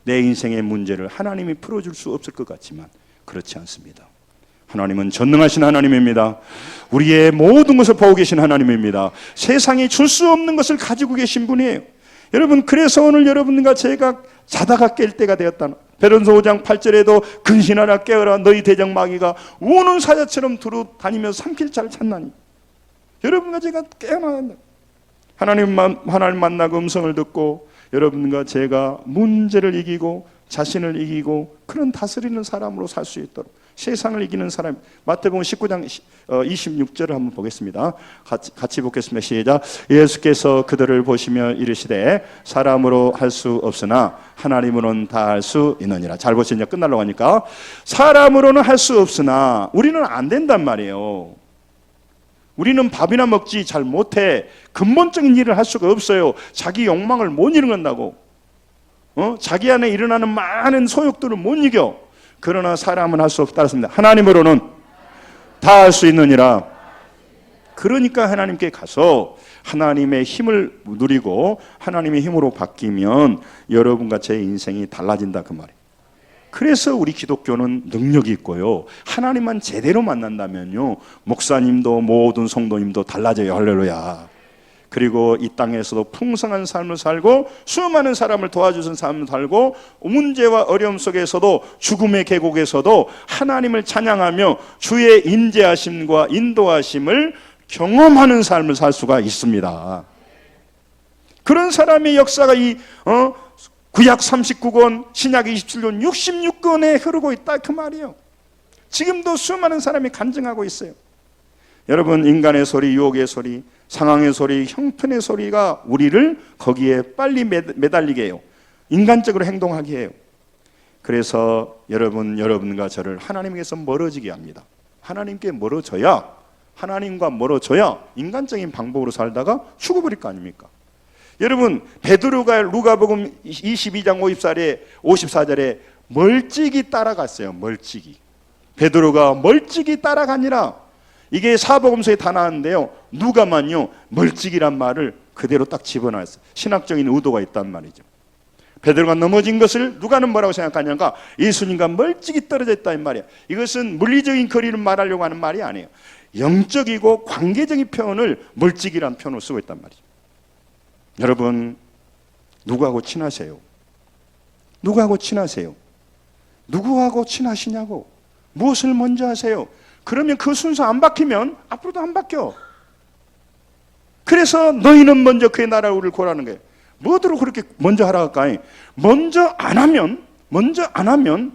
내 인생의 문제를 하나님이 풀어줄 수 없을 것 같지만 그렇지 않습니다. 하나님은 전능하신 하나님입니다. 우리의 모든 것을 보고 계신 하나님입니다. 세상에 줄 수 없는 것을 가지고 계신 분이에요. 여러분, 그래서 오늘 여러분과 제가 자다가 깰 때가 되었다. 베드로전서 5장 8절에도 근신하라 깨어라 너희 대적 마귀가 우는 사자처럼 두루 다니며 삼킬 자를 찾나니. 여러분과 제가 깨어나야 한다. 하나님 만나고 음성을 듣고 여러분과 제가 문제를 이기고 자신을 이기고 그런 다스리는 사람으로 살 수 있도록, 세상을 이기는 사람. 마태복음 19장 26절을 한번 보겠습니다. 같이 보겠습니다. 시작. 예수께서 그들을 보시며 이르시되 사람으로 할 수 없으나 하나님으로는 다 할 수 있느니라. 잘 보시죠. 끝나려고 하니까 사람으로는 할 수 없으나 우리는 안 된단 말이에요. 우리는 밥이나 먹지 잘 못해. 근본적인 일을 할 수가 없어요. 자기 욕망을 못 이룬다고. 자기 안에 일어나는 많은 소욕들을 못 이겨. 그러나 사람은 할 수 없다 했습니다. 하나님으로는 다 할 수 있느니라. 그러니까 하나님께 가서 하나님의 힘을 누리고 하나님의 힘으로 바뀌면 여러분과 제 인생이 달라진다 그 말이에요. 그래서 우리 기독교는 능력이 있고요. 하나님만 제대로 만난다면요, 목사님도 모든 성도님도 달라져요. 할렐루야. 그리고 이 땅에서도 풍성한 삶을 살고 수많은 사람을 도와주신 삶을 살고 문제와 어려움 속에서도 죽음의 계곡에서도 하나님을 찬양하며 주의 인재하심과 인도하심을 경험하는 삶을 살 수가 있습니다. 그런 사람의 역사가 이 구약 39권, 신약 27권, 66권에 흐르고 있다 그 말이에요. 지금도 수많은 사람이 간증하고 있어요. 여러분, 인간의 소리, 유혹의 소리, 상황의 소리, 형편의 소리가 우리를 거기에 빨리 매달리게 해요. 인간적으로 행동하게 해요. 그래서 여러분과 저를 하나님께서 멀어지게 합니다. 하나님께 멀어져야, 하나님과 멀어져야 인간적인 방법으로 살다가 죽어버릴 거 아닙니까? 여러분, 베드로가 누가복음 22장 54절에 멀찍이 따라갔어요. 멀찍이. 베드로가 멀찍이 따라가니라. 이게 사복음서에 다 나왔는데요, 누가만요 멀찍이란 말을 그대로 딱 집어넣었어요. 신학적인 의도가 있단 말이죠. 베드로가 넘어진 것을 누가는 뭐라고 생각하냐가 예수님과 멀찍이 떨어져 있다는 말이에요. 이것은 물리적인 거리를 말하려고 하는 말이 아니에요. 영적이고 관계적인 표현을 멀찍이란 표현으로 쓰고 있단 말이죠. 여러분, 누구하고 친하세요? 누구하고 친하세요? 누구하고 친하시냐고? 무엇을 먼저 하세요? 그러면 그 순서 안 바뀌면 앞으로도 안 바뀌어. 그래서 너희는 먼저 그의 나라를 구하라는 거예요. 뭐대로 그렇게 먼저 하라 할까요? 먼저 안 하면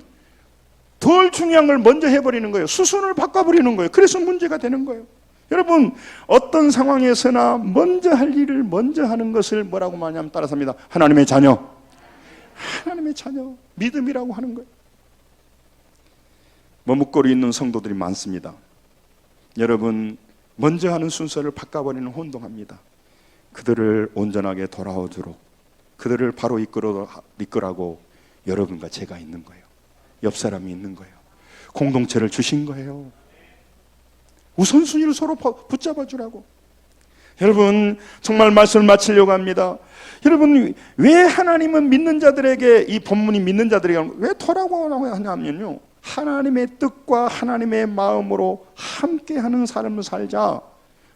덜 중요한 걸 먼저 해버리는 거예요. 수순을 바꿔버리는 거예요. 그래서 문제가 되는 거예요. 여러분, 어떤 상황에서나 먼저 할 일을 먼저 하는 것을 뭐라고 말하냐면 따라서입니다. 하나님의 자녀. 하나님의 자녀. 믿음이라고 하는 거예요. 머뭇거리 있는 성도들이 많습니다. 여러분, 먼저 하는 순서를 바꿔버리는 혼동합니다. 그들을 온전하게 돌아오도록, 그들을 바로 이끌라고 여러분과 제가 있는 거예요. 옆 사람이 있는 거예요. 공동체를 주신 거예요. 우선순위를 서로 붙잡아 주라고. 여러분, 정말 말씀을 마치려고 합니다. 여러분, 왜 하나님은 믿는 자들에게, 이 본문이 믿는 자들에게 왜 터라고 하냐면요, 하나님의 뜻과 하나님의 마음으로 함께하는 삶을 살자.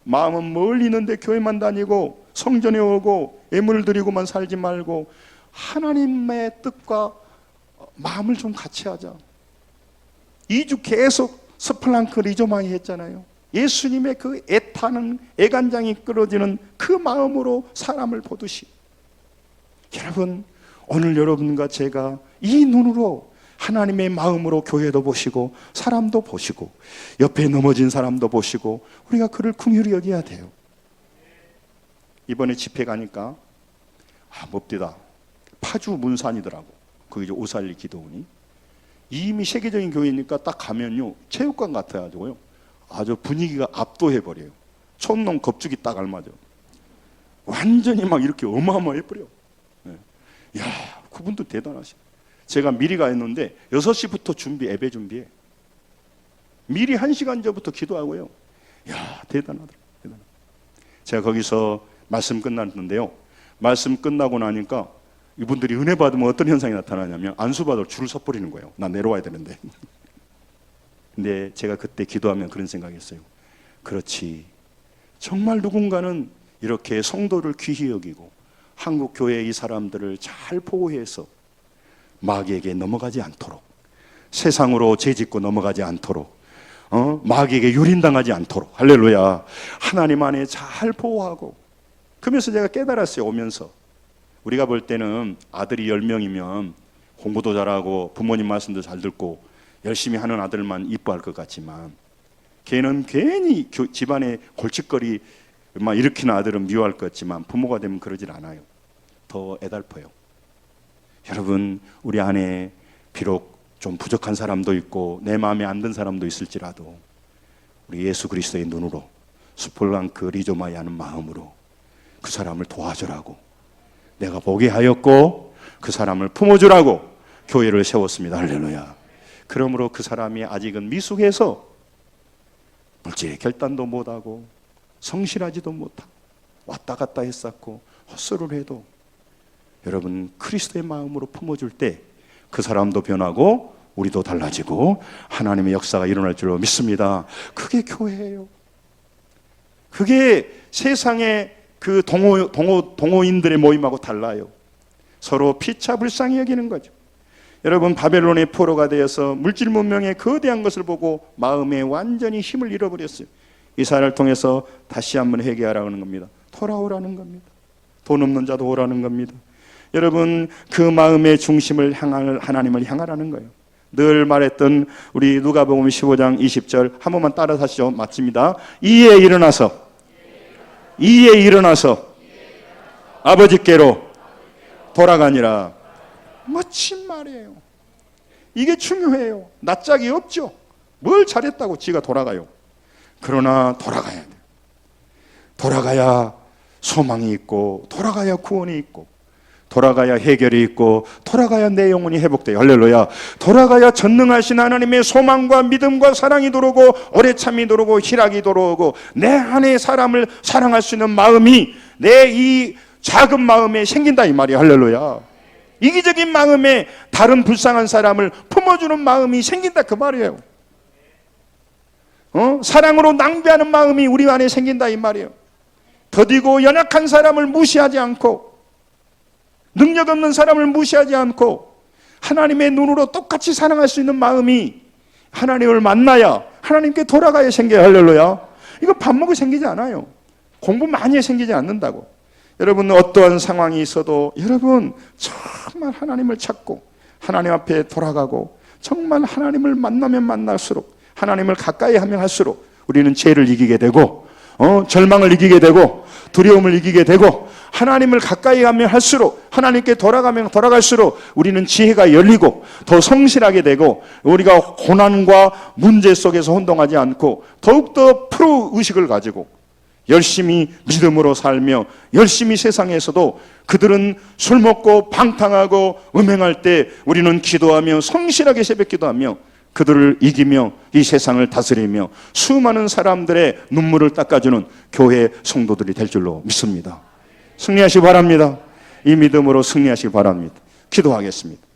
마음은 멀리 있는데 교회만 다니고 성전에 오고 예물을 드리고만 살지 말고 하나님의 뜻과 마음을 좀 같이 하자. 2주 계속 스플랑크 리조마이 했잖아요. 예수님의 그 애타는 애간장이 끌어지는 그 마음으로 사람을 보듯이. 여러분, 오늘 여러분과 제가 이 눈으로 하나님의 마음으로 교회도 보시고 사람도 보시고 옆에 넘어진 사람도 보시고 우리가 그를 긍휼히 여겨야 돼요. 이번에 집회 가니까 몹디다. 파주 문산이더라고. 거기 오살리 기도원이. 이미 세계적인 교회니까 딱 가면요 체육관 같아가지고요 아주 분위기가 압도해버려요. 촌놈 겁주기 딱 알맞아. 완전히 막 이렇게 어마어마해버려. 야, 그분도 대단하시네. 제가 미리 가 있는데 6시부터 예배 준비해. 미리 1시간 전부터 기도하고요. 야, 대단하더라. 제가 거기서 말씀 끝났는데요, 말씀 끝나고 나니까 이분들이 은혜 받으면 어떤 현상이 나타나냐면 안수받으러 줄을 서 버리는 거예요. 나 내려와야 되는데. 근데 제가 그때 기도하면 그런 생각했어요. 그렇지, 정말 누군가는 이렇게 성도를 귀히 여기고 한국 교회의 이 사람들을 잘 보호해서 마귀에게 넘어가지 않도록, 세상으로 죄짓고 넘어가지 않도록, 마귀에게 유린당하지 않도록, 할렐루야, 하나님 안에 잘 보호하고. 그러면서 제가 깨달았어요. 오면서 우리가 볼 때는 아들이 10명이면 공부도 잘하고 부모님 말씀도 잘 듣고, 열심히 하는 아들만 이뻐할 것 같지만 걔는 괜히 집안에 골칫거리 막 일으키는 아들은 미워할 것 같지만 부모가 되면 그러질 않아요. 더 애달퍼요. 여러분, 우리 안에 비록 좀 부족한 사람도 있고 내 마음에 안 든 사람도 있을지라도 우리 예수 그리스도의 눈으로 스폴랑크 리조마이 하는 마음으로 그 사람을 도와주라고, 내가 보게 하였고 그 사람을 품어주라고 교회를 세웠습니다. 할렐루야. 그러므로 그 사람이 아직은 미숙해서 물질의 결단도 못하고 성실하지도 못하고 왔다 갔다 했었고 헛소리를 해도 여러분, 그리스도의 마음으로 품어줄 때 그 사람도 변하고 우리도 달라지고 하나님의 역사가 일어날 줄로 믿습니다. 그게 교회예요. 그게 세상의 그 동호인들의 모임하고 달라요. 서로 피차 불쌍히 여기는 거죠. 여러분, 바벨론의 포로가 되어서 물질 문명의 거대한 것을 보고 마음에 완전히 힘을 잃어버렸어요. 이사야를 통해서 다시 한번 회개하라는 겁니다. 돌아오라는 겁니다. 돈 없는 자도 오라는 겁니다. 여러분, 그 마음의 중심을 향할 하나님을 향하라는 거예요. 늘 말했던 우리 누가복음 15장 20절 한 번만 따라서 하시죠. 맞습니다. 이에 일어나서 아버지께로 돌아가니라. 멋진 말이에요. 이게 중요해요. 낯짝이 없죠. 뭘 잘했다고 지가 돌아가요. 그러나 돌아가야 돼요. 돌아가야 소망이 있고, 돌아가야 구원이 있고, 돌아가야 해결이 있고, 돌아가야 내 영혼이 회복돼요. 할렐루야. 돌아가야 전능하신 하나님의 소망과 믿음과 사랑이 들어오고, 오래참이 들어오고, 희락이 들어오고, 내 안에 사람을 사랑할 수 있는 마음이 내 이 작은 마음에 생긴다 이 말이에요. 할렐루야. 이기적인 마음에 다른 불쌍한 사람을 품어주는 마음이 생긴다 그 말이에요. 사랑으로 낭비하는 마음이 우리 안에 생긴다 이 말이에요. 더디고 연약한 사람을 무시하지 않고, 능력 없는 사람을 무시하지 않고 하나님의 눈으로 똑같이 사랑할 수 있는 마음이 하나님을 만나야, 하나님께 돌아가야 생겨요. 할렐루야. 이거 밥 먹고 생기지 않아요. 공부 많이 해 생기지 않는다고. 여러분, 어떠한 상황이 있어도 여러분 정말 하나님을 찾고 하나님 앞에 돌아가고 정말 하나님을 만나면 만날수록, 하나님을 가까이 하면 할수록 우리는 죄를 이기게 되고, 절망을 이기게 되고, 두려움을 이기게 되고, 하나님을 가까이 하면 할수록, 하나님께 돌아가면 돌아갈수록 우리는 지혜가 열리고 더 성실하게 되고, 우리가 고난과 문제 속에서 혼동하지 않고 더욱더 프로의식을 가지고 열심히 믿음으로 살며, 열심히 세상에서도 그들은 술 먹고 방탕하고 음행할 때 우리는 기도하며 성실하게 새벽 기도하며 그들을 이기며 이 세상을 다스리며 수많은 사람들의 눈물을 닦아주는 교회 성도들이 될 줄로 믿습니다. 승리하시기 바랍니다. 이 믿음으로 승리하시기 바랍니다. 기도하겠습니다.